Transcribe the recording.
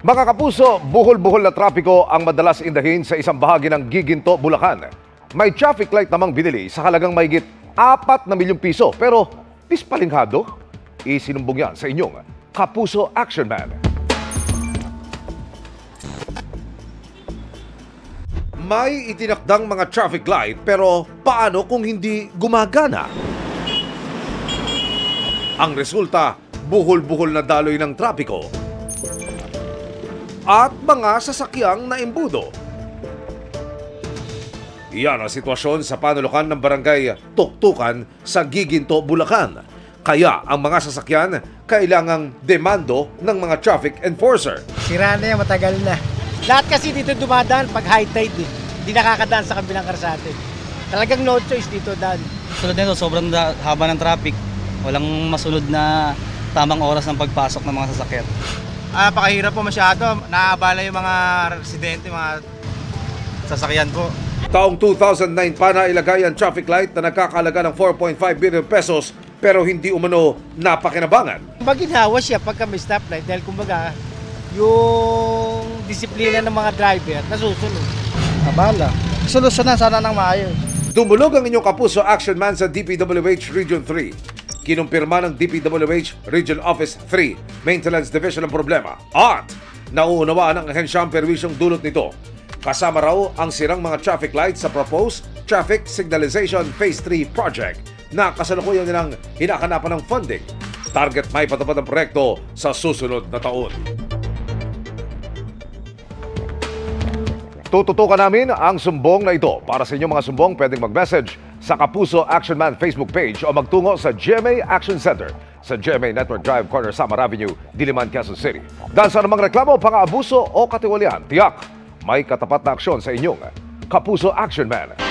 Mga kapuso, buhol-buhol na trapiko ang madalas indahin sa isang bahagi ng Giginto, Bulacan. May traffic light namang binili sa halagang mahigit 4 na milyong piso. Pero dispalinghado, isinumbong yan sa inyong Kapuso Action Man. May itinakdang mga traffic light pero paano kung hindi gumagana? Ang resulta, buhol-buhol na daloy ng trapiko at mga sasakyang naimbudo. Iyan ang sitwasyon sa panulukan ng barangay Tuktukan sa Giginto, Bulacan. Kaya ang mga sasakyan kailangang demando ng mga traffic enforcer. Sira na yan, matagal na. Lahat kasi dito dumadaan pag high tide eh. Hindi nakakadaan sa kabilang karsate. Talagang no choice dito daan. Sunod nito, sobrang haba ng traffic. Walang masunod na tamang oras ng pagpasok ng mga sasakyan. Napakahirap po masyado. Naaabala yung mga residente, mga sasakyan po. Taong 2009 pa na ilagay ang traffic light na nagkakalaga ng 4.5 billion pesos pero hindi umano napakinabangan. Maginawa siya pagka may stoplight dahil kumbaga yung disiplina ng mga driver nasusunod. Abala. Solusyon na sana ng maayos. Dumulog ang inyong Kapuso Action Man sa DPWH Region 3. Kinumpirma ng DPWH Region Office 3 Maintenance Division ang problema at nauunawaan ang ahensyang perwisyong dulot nito. Kasama raw ang sirang mga traffic lights sa proposed Traffic Signalization Phase 3 project na kasalukuyan nilang hinahanapan ng funding. Target may patupad ang proyekto sa susunod na taon. Tututukan namin ang sumbong na ito. Para sa inyong mga sumbong, pwedeng mag-message sa Kapuso Action Man Facebook page o magtungo sa GMA Action Center sa GMA Network Drive, Corner Samar Avenue, Diliman, Quezon City. Dahil sa namang reklamo, pang-aabuso o katiwalian, tiyak may katapat na aksyon sa inyong Kapuso Action Man.